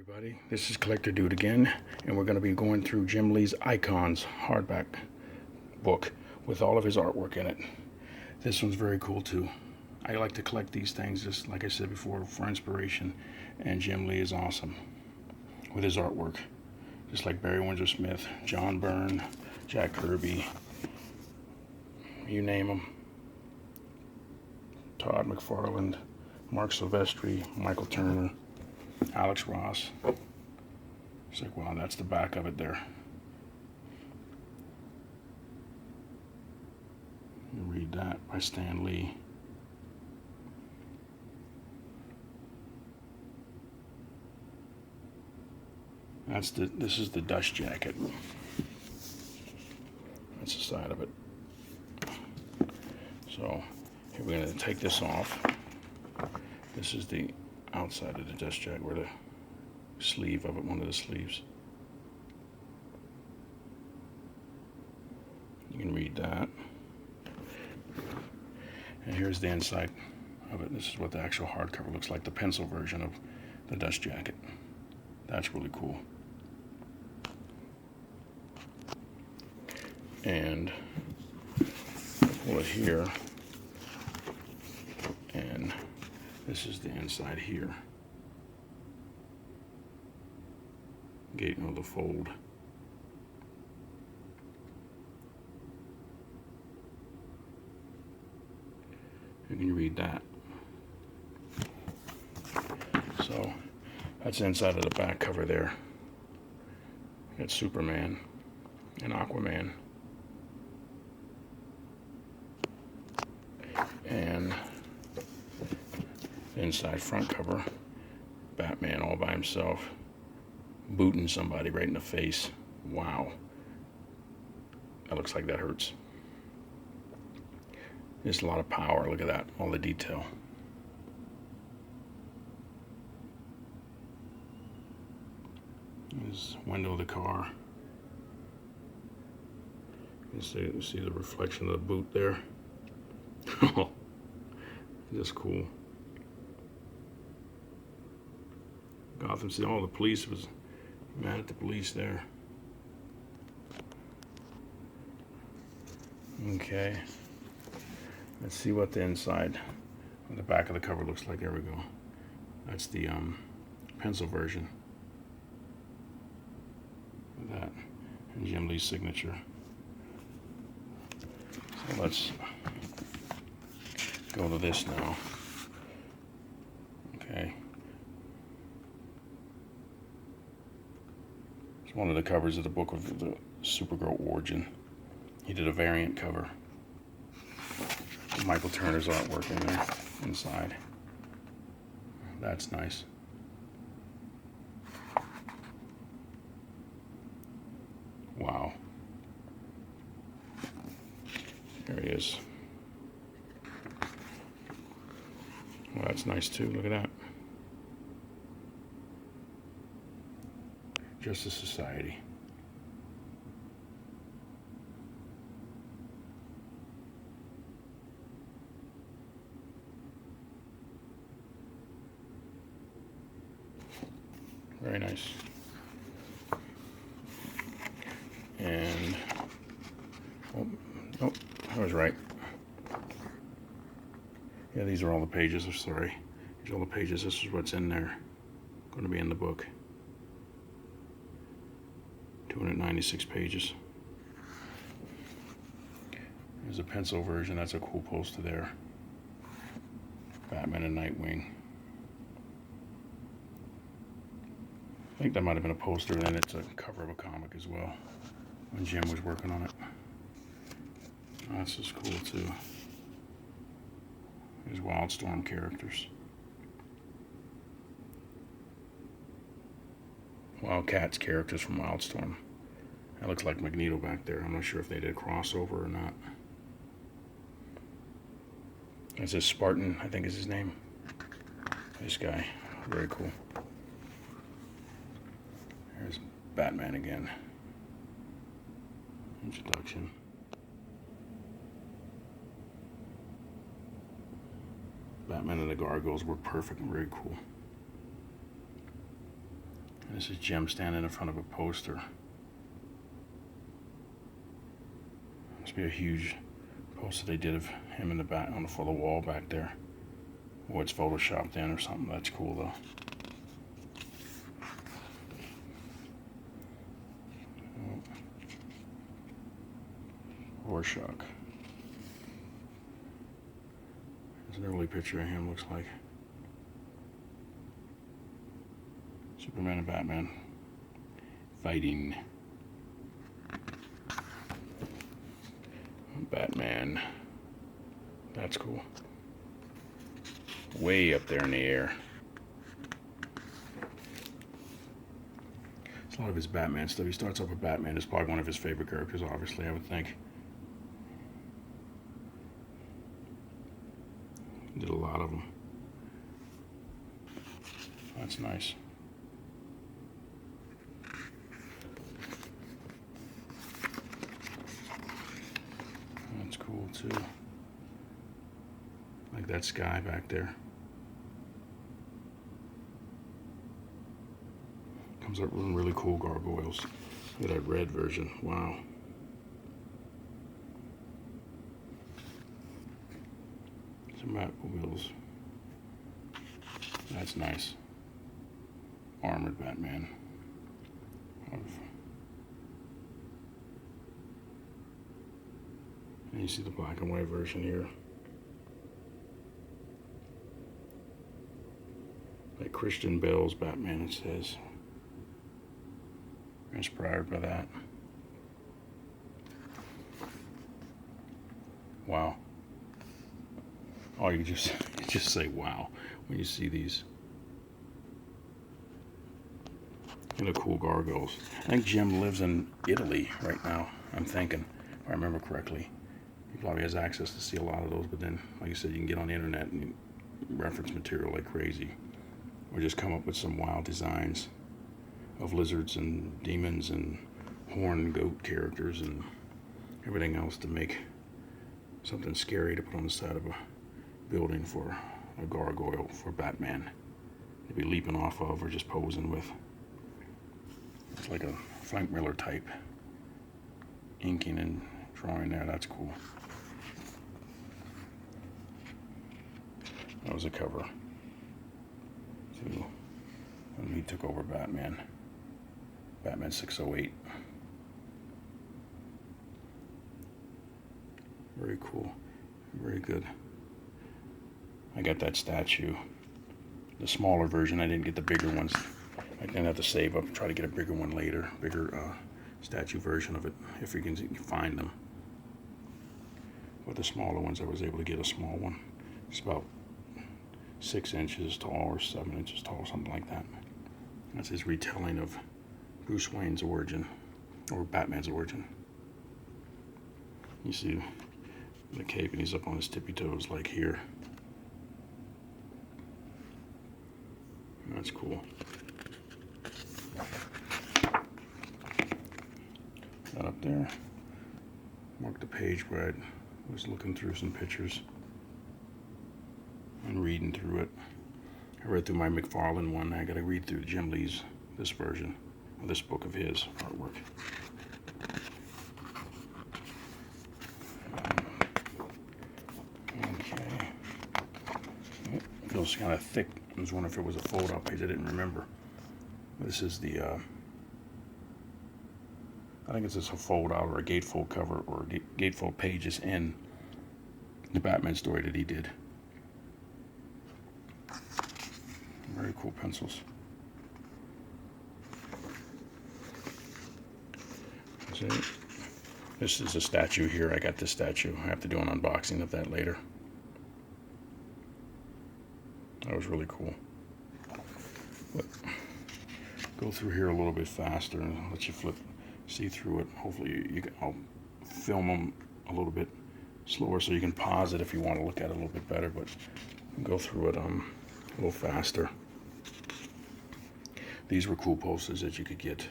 Everybody, this is Collector Dude again, and we're going to be going through Jim Lee's Icons hardback book with all of his artwork in it. This one's very cool too. I like to collect these things, just like I said before, for inspiration, and Jim Lee is awesome with his artwork. Just like Barry Windsor Smith, John Byrne, Jack Kirby, you name them. Todd McFarlane, Mark Silvestri, Michael Turner, Alex Ross. It's like, wow, that's the back of it there. You read that by Stan Lee. This is the dust jacket. That's the side of it. So here we're going to take this off. This is the outside of the dust jacket, where the sleeve of it, one of the sleeves. You can read that. And here's the inside of it. This is what the actual hardcover looks like, the pencil version of the dust jacket. That's really cool. And pull it here, and this is the inside here. Gate of the fold. You can read that. So that's the inside of the back cover there. You got Superman and Aquaman. And the inside front cover, Batman all by himself, booting somebody right in the face. Wow. That looks like that hurts. There's a lot of power. Look at that, all the detail. There's the window of the car. You see the reflection of the boot there. Just cool. Gotham City, all the police was mad at the police there. Okay. Let's see what the inside of the back of the cover looks like. There we go. That's the pencil version of that. And Jim Lee's signature. So let's go to this now. Okay. It's one of the covers of the book of the Supergirl origin. He did a variant cover. Michael Turner's artwork in there, inside. That's nice. Wow. There he is. Well, that's nice too. Look at that. Justice Society. Very nice. And oh, I was right. Yeah, these are all the pages. I'm sorry. These are all the pages. This is what's in there. Going to be in the book. 296 pages. There's a pencil version. That's a cool poster there. Batman and Nightwing. I think that might have been a poster, and then it's a cover of a comic as well, when Jim was working on it. Oh, that's just cool too. There's Wildstorm characters. Wildcats characters from Wildstorm. That looks like Magneto back there. I'm not sure if they did a crossover or not. That's a Spartan, I think is his name. This guy, very cool. There's Batman again. Introduction. Batman and the Gargoyles were perfect and very cool. And this is Jim standing in front of a poster. Must be a huge poster they did of him in the back for the wall back there. Or it's photoshopped in or something. That's cool though. Rorschach. There's an early picture of him, looks like. Superman and Batman fighting. Batman. That's cool. Way up there in the air. It's a lot of his Batman stuff. He starts off with Batman. It's probably one of his favorite characters, obviously, I would think. Did a lot of them. That's nice. That's cool too. Like that sky back there. Comes up with really cool gargoyles. Look at that red version. Wow. Some Batmobiles. That's nice. Armored Batman. And you see the black and white version here. Like Christian Bale's Batman, it says. Inspired by that. Wow. Oh, you just say wow when you see these. Look at the cool gargoyles. I think Jim lives in Italy right now, I'm thinking, if I remember correctly. He probably has access to see a lot of those, but then, like you said, you can get on the internet and reference material like crazy. Or just come up with some wild designs of lizards and demons and horned goat characters and everything else to make something scary to put on the side of a building for a gargoyle for Batman to be leaping off of or just posing with. It's like a Frank Miller type inking and drawing there. That's cool. That was a cover to when he took over Batman. Batman 608. Very cool. Very good. I got that statue. The smaller version. I didn't get the bigger ones. I'm going to have to save up and try to get a bigger one later. Bigger statue version of it, if you can find them. But the smaller ones, I was able to get a small one. It's about 6 inches tall or 7 inches tall, something like that. That's his retelling of Bruce Wayne's origin, or Batman's origin. You see the cape and he's up on his tippy toes like here. That's cool. That up there. Mark the page where I was looking through some pictures and reading through it. I read through my McFarlane one. I got to read through Jim Lee's, this version, of this book of his artwork. Okay. It feels kind of thick. I was wondering if it was a fold-out page. I didn't remember. This is the, I think it's just a fold-out or a gatefold cover or gatefold pages in the Batman story that he did. Very cool pencils. This is a statue here. I got this statue. I have to do an unboxing of that later. That was really cool. But go through here a little bit faster and let you see through it. Hopefully I'll film them a little bit slower so you can pause it if you want to look at it a little bit better, but go through it a little faster. These were cool posters that you could get.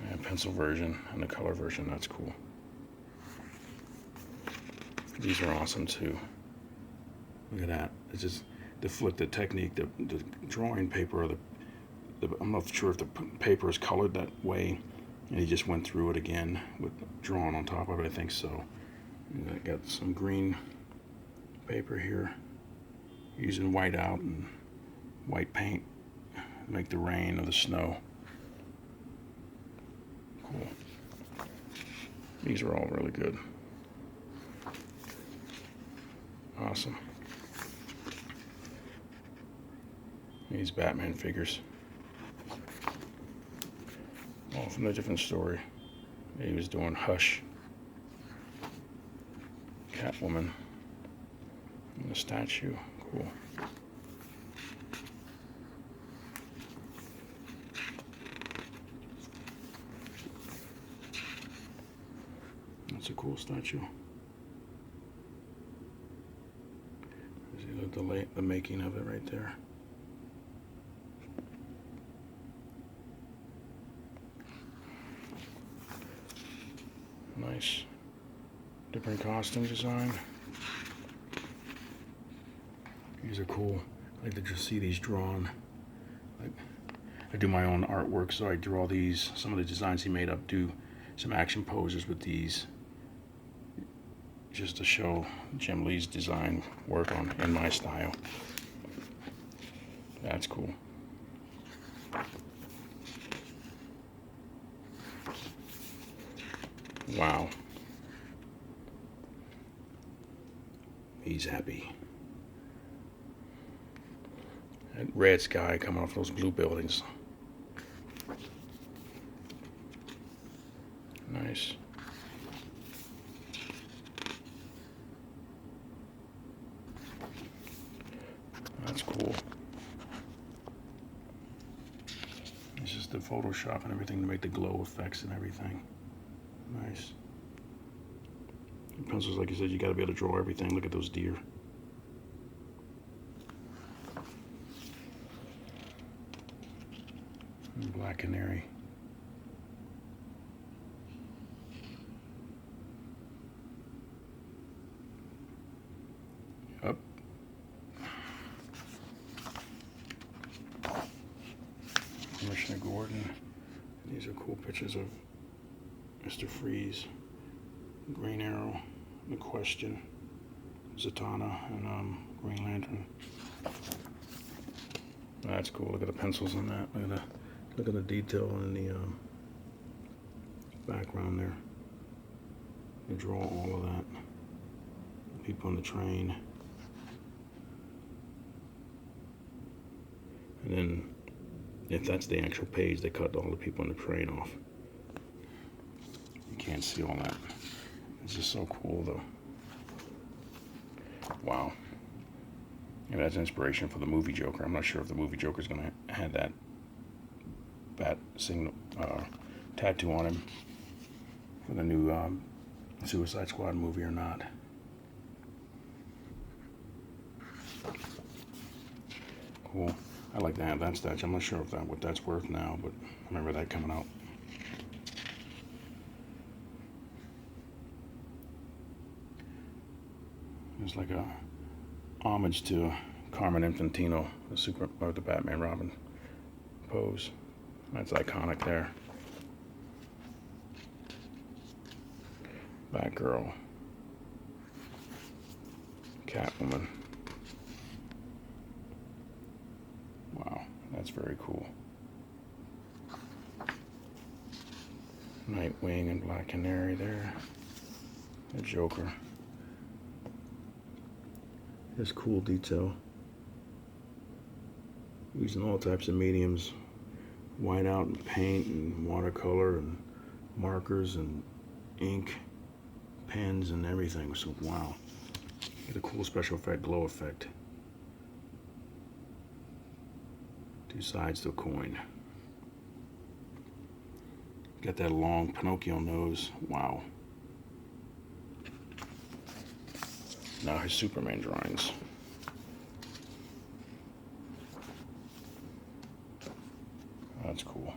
And pencil version and the color version, that's cool. These are awesome too. Look at that. It's just the flip, the technique, the drawing paper, or I'm not sure if the paper is colored that way, and he just went through it again with drawing on top of it. I think so. And I got some green paper here, using white out and white paint to make the rain or the snow. Cool. These are all really good. Awesome. These Batman figures. All from a different story. He was doing Hush. Catwoman. And the statue. Cool. That's a cool statue. See the making of it right there. Nice. Different costume design. These are cool. I like to just see these drawn. I do my own artwork, so I draw these. Some of the designs he made up, do some action poses with these, just to show Jim Lee's design work in my style. That's cool. Wow. He's happy. That red sky coming off those blue buildings. Nice. That's cool. It's just the Photoshop and everything to make the glow effects and everything. Nice. Pencils, like you said, you got to be able to draw everything. Look at those deer. And Black Canary. Up. Commissioner Gordon. These are cool pictures of Mr. Freeze, Green Arrow, The Question, Zatanna, and Green Lantern. That's cool. Look at the pencils on that. Look at the detail in the background there. You draw all of that. People on the train. And then, if that's the actual page, they cut all the people on the train off. You can't see all that. It's just so cool, though. Wow. And that's inspiration for the movie Joker. I'm not sure if the movie Joker's going to have that bat signal tattoo on him for the new Suicide Squad movie or not. Cool. I like to have that statue. I'm not sure what that's worth now, but I remember that coming out. It's like a homage to Carmen Infantino, the Batman Robin pose. That's iconic there. Batgirl. Catwoman. Wow, that's very cool. Nightwing and Black Canary there. The Joker. This cool detail. Using all types of mediums. Whiteout and paint and watercolor and markers and ink, pens and everything. So wow. Get a cool special effect, glow effect. Two sides to a coin. Got that long Pinocchio nose. Wow. Now his Superman drawings. That's cool.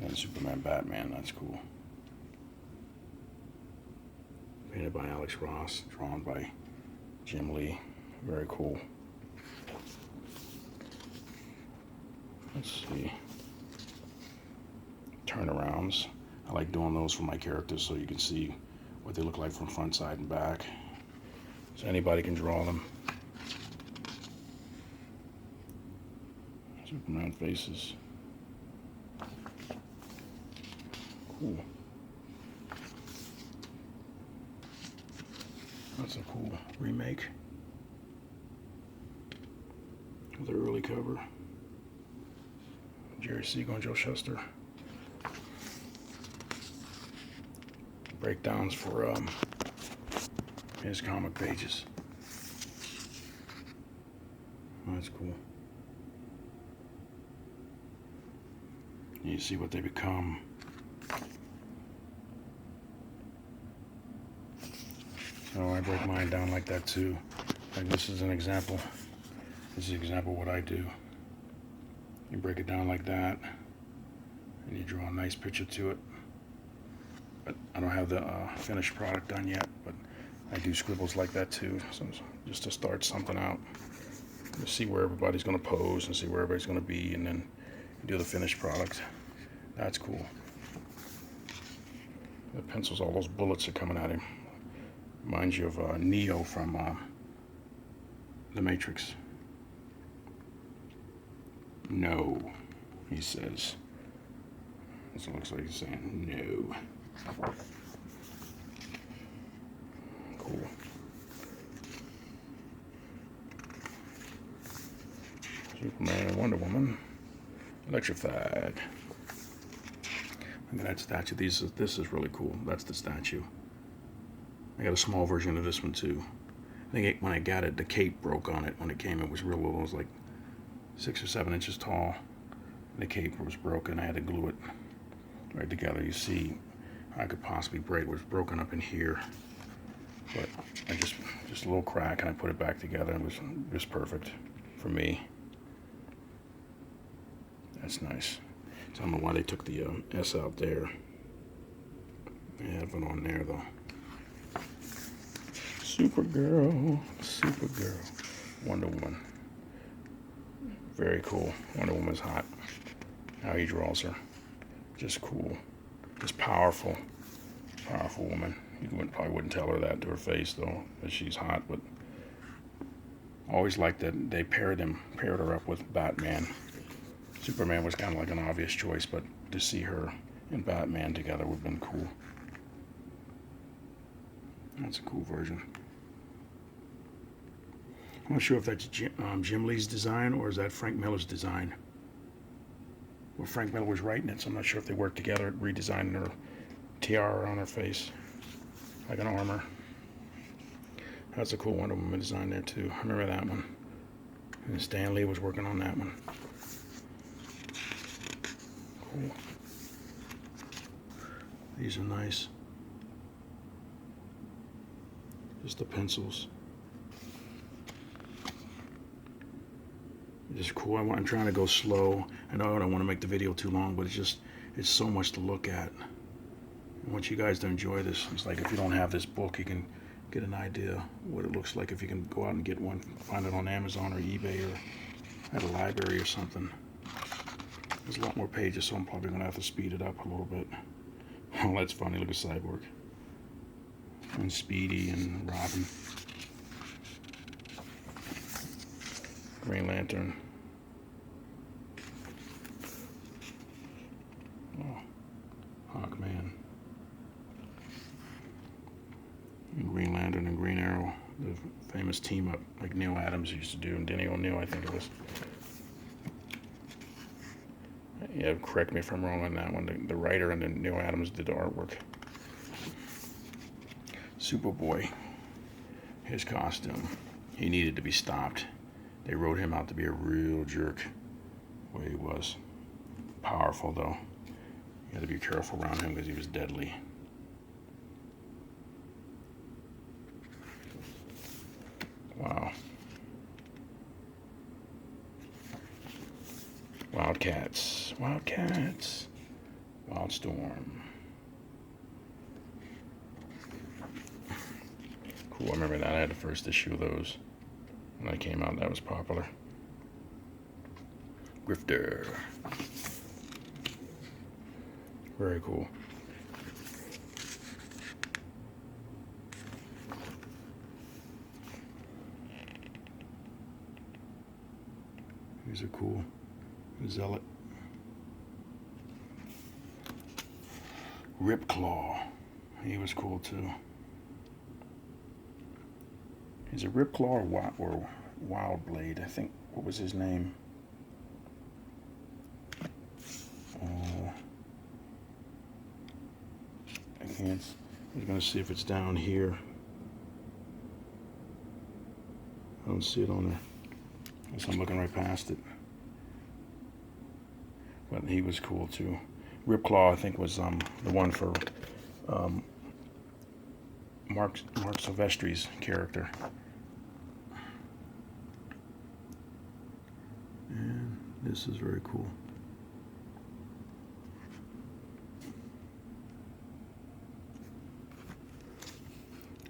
And Superman Batman, that's cool. Painted by Alex Ross, drawn by Jim Lee, very cool. Let's see. Turnarounds. I like doing those for my characters so you can see what they look like from front, side, and back. So anybody can draw them. Superman faces. Cool. That's a cool remake of the early cover. Jerry Siegel and Joe Shuster. Breakdowns for his comic pages. Oh, that's cool. You see what they become. So I break mine down like that too. Like this is an example. This is an example of what I do. You break it down like that, and you draw a nice picture to it. But I don't have the finished product done yet, but I do scribbles like that too, so just to start something out. To see where everybody's going to pose and see where everybody's going to be, and then do the finished product. That's cool. The pencils, all those bullets are coming at him. Reminds you of Neo from The Matrix. No, he says. This looks like he's saying no. Cool. Superman and Wonder Woman. Electrified. Look at that statue. This is really cool. That's the statue. I got a small version of this one too. I think when I got it, the cape broke on it when it came. It was real little. It was like 6 or 7 inches tall. The cape was broken. I had to glue it right together. You see, I could possibly break. It was broken up in here, but I just a little crack, and I put it back together. It was just perfect for me. That's nice. So I don't know why they took the S out there. They have it on there though. Supergirl, Wonder Woman. Very cool. Wonder Woman's hot. How he draws her. Just cool. Just powerful. Powerful woman. You probably wouldn't tell her that to her face though, that she's hot, but I always liked that they paired her up with Batman. Superman was kind of like an obvious choice, but to see her and Batman together would have been cool. That's a cool version. I'm not sure if that's Jim Lee's design or is that Frank Miller's design. Well, Frank Miller was writing it, so I'm not sure if they worked together at redesigning her tiara on her face, like an armor. That's a cool Wonder Woman design there too. I remember that one. And Stan Lee was working on that one. Cool. These are nice. Just the pencils. Just cool. I'm trying to go slow. I know I don't want to make the video too long, but it's so much to look at. I want you guys to enjoy this. It's like if you don't have this book, you can get an idea what it looks like if you can go out and get one, find it on Amazon or eBay or at a library or something. There's a lot more pages, so I'm probably going to have to speed it up a little bit. Oh, that's funny. Look at Cyborg. And Speedy and Robin. Green Lantern. Oh, Hawkman. And Green Lantern and Green Arrow. The famous team up like Neil Adams used to do, and Denny O'Neil, I think it was. Yeah, correct me if I'm wrong on that one. The writer and then Neil Adams did the artwork. Superboy. His costume. He needed to be stopped. They wrote him out to be a real jerk. The way he was. Powerful though. You had to be careful around him because he was deadly. Wow. Wildcats. Wildcats. Wildstorm. cool. I remember that. I had the first issue of those when I came out. That was popular. Grifter. Very cool. These are cool. Zealot. Ripclaw. He was cool too. Is it Ripclaw or Wildblade? I think. What was his name? I can't. I'm gonna see if it's down here. I don't see it on there. Guess I'm looking right past it. But he was cool too. Ripclaw, I think, was the one for Mark Silvestri's character. And this is very cool.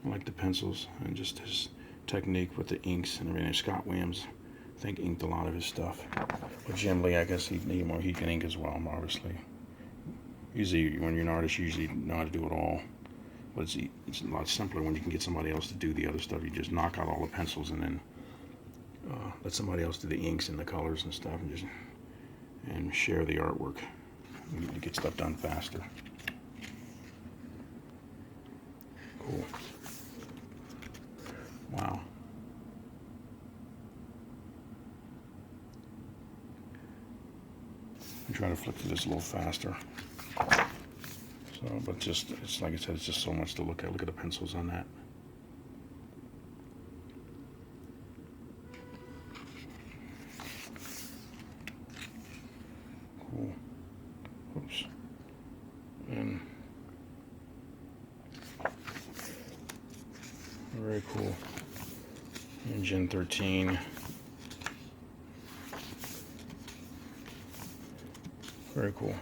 I like the pencils and just his technique with the inks and everything. Scott Williams, I think, inked a lot of his stuff. But Jim Lee, I guess he can ink as well, obviously. Usually, when you're an artist, you usually know how to do it all. But it's a lot simpler when you can get somebody else to do the other stuff. You just knock out all the pencils and then let somebody else do the inks and the colors and stuff, and share the artwork. You get stuff done faster. Cool. Wow. I'm trying to flip through this a little faster. So, but just, it's like I said, it's just so much to look at. Look at the pencils on that. Cool. Oops. And very cool. Engine 13. Very cool.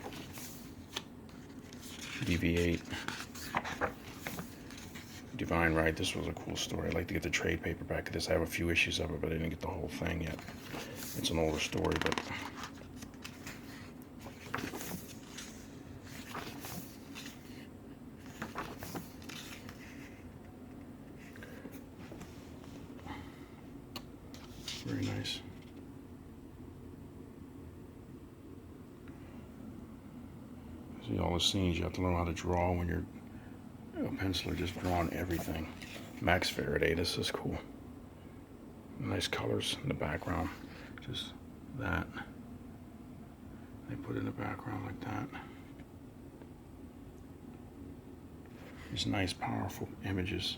DV8. Divine Right. This was a cool story. I'd like to get the trade paperback of this. I have a few issues of it, but I didn't get the whole thing yet. It's an older story, but very nice. See all the scenes. You have to learn how to draw when you're a penciler, just drawing everything. Max Faraday, this is cool. Nice colors in the background. Just that. They put it in the background like that. These nice, powerful images.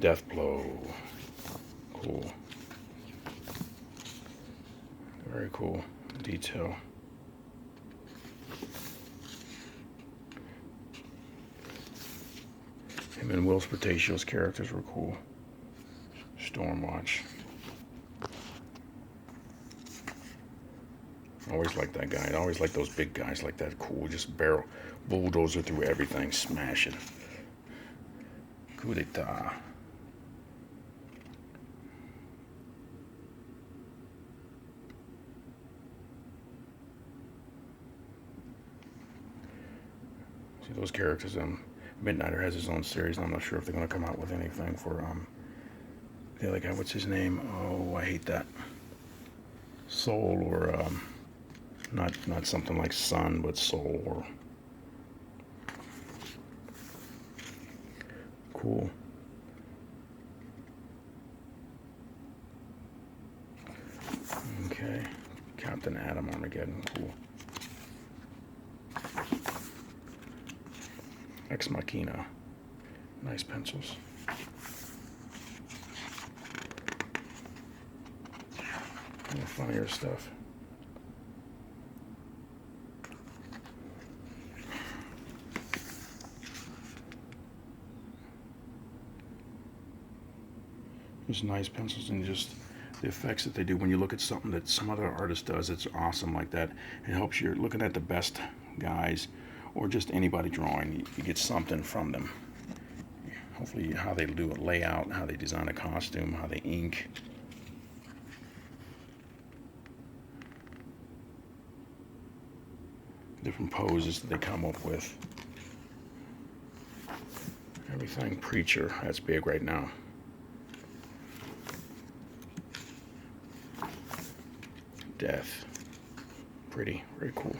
Death Blow. Cool. Very cool detail. Him and Will Spatacio's characters were cool. Stormwatch. Always liked that guy. I always liked those big guys like that. Cool, just barrel bulldozer through everything, smash it. Coup d'etat. See those characters. Midnighter has his own series. I'm not sure if they're going to come out with anything for the other guy. What's his name? Oh, I hate that. Soul, or not something like Sun, but Soul. Or cool. Okay, Captain Atom Armageddon. Cool. Ex Machina. Nice pencils. More funnier stuff. These nice pencils, and just the effects that they do when you look at something that some other artist does. It's awesome like that. It helps you. Looking at the best guys or just anybody drawing. You get something from them. Hopefully how they do a layout, how they design a costume, how they ink. Different poses that they come up with. Everything Preacher, that's big right now. Death. Pretty, very cool.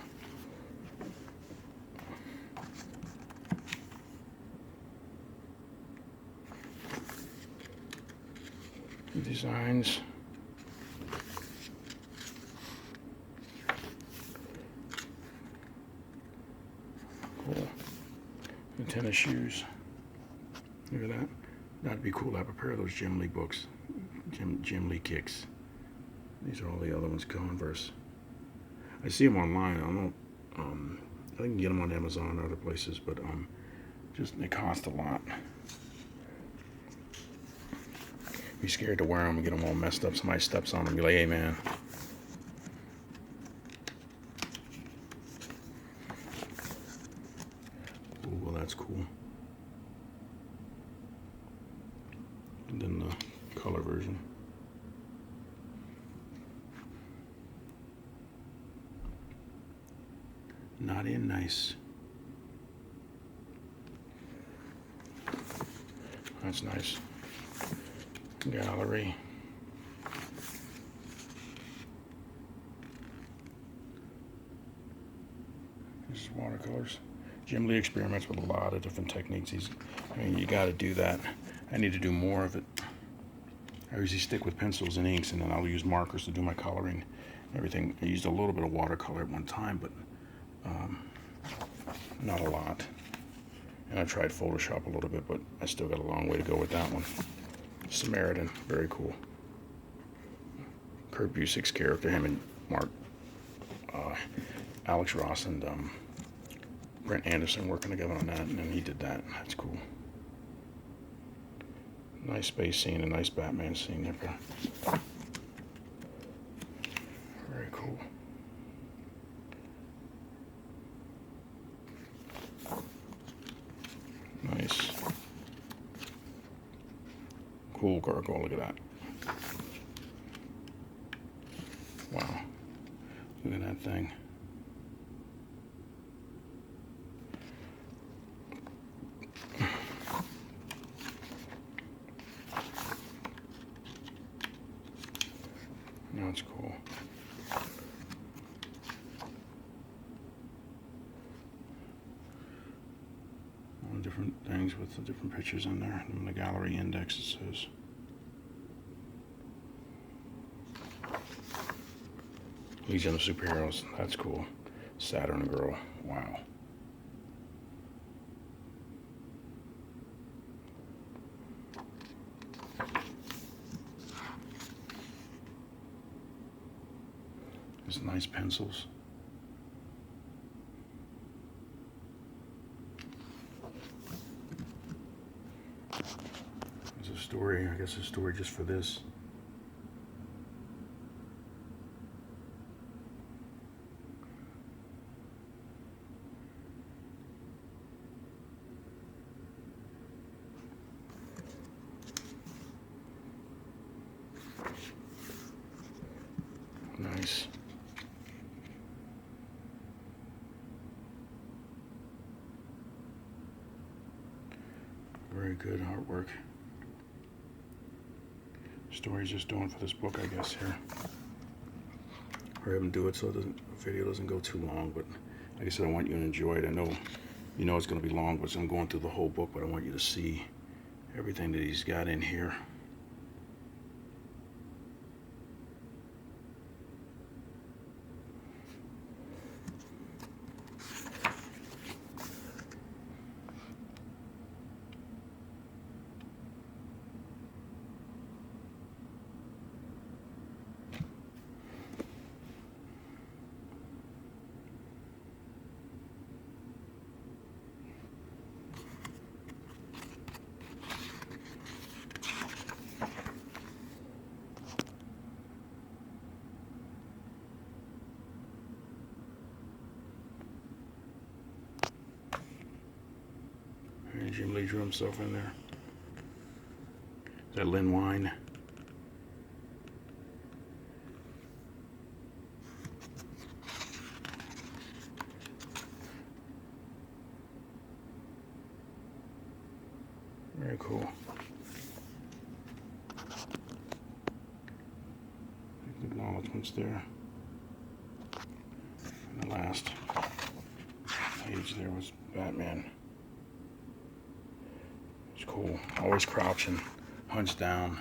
Designs. Cool. The tennis shoes. Look at that. That'd be cool to have a pair of those Jim Lee books. Jim Lee kicks. These are all the other ones, Converse. I see them online. I don't know. I can get them on Amazon and other places, but just they cost a lot. Be scared to wear them and get them all messed up. Somebody steps on them and be like, hey man. Oh, well, that's cool. And then the color version. Not in nice. That's nice. Gallery. This is watercolors. Jim Lee experiments with a lot of different techniques. I mean, you got to do that. I need to do more of it. I usually stick with pencils and inks, and then I'll use markers to do my coloring and everything. I used a little bit of watercolor at one time, but not a lot. And I tried Photoshop a little bit, but I still got a long way to go with that one. Samaritan, very cool. Kurt Busiek's character, him and Mark, Alex Ross and Brent Anderson working together on that, and then he did that. That's cool. Nice space scene, a nice Batman scene there. Very cool. Nice. Cool gargoyle, look at that. Wow. Look at that thing. That's cool. All the different things with the different pictures in there. And the gallery index, it says. Legion of Superheroes, that's cool. Saturn Girl, wow. There's nice pencils. There's a story, I guess a story just for this. Nice. Very good artwork. Story's just doing for this book, I guess, here. Hurry up and do it so the video doesn't go too long, but like I said, I want you to enjoy it. I know you know it's going to be long, but I'm going through the whole book, but I want you to see everything that he's got in here. And Jim Lee drew himself in there. Is that Lynn Wine? Very cool. Acknowledgements there. And the last page there was Batman. It's cool. Always crouching, hunched down.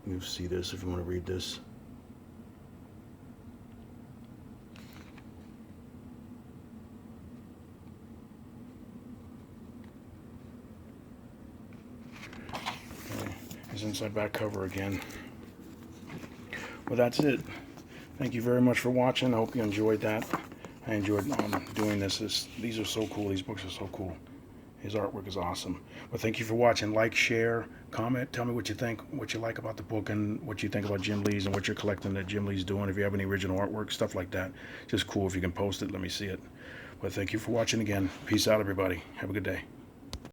You see this if you want to read this. His inside back cover again. Well, that's it. Thank you very much for watching. I hope you enjoyed that. I enjoyed doing this. These are so cool. These books are so cool. His artwork is awesome. Well, thank you for watching. Like, share, comment. Tell me what you think, what you like about the book, and what you think about Jim Lee's and what you're collecting that Jim Lee's doing. If you have any original artwork, stuff like that. Just cool if you can post it. Let me see it. Well, thank you for watching again. Peace out, everybody. Have a good day.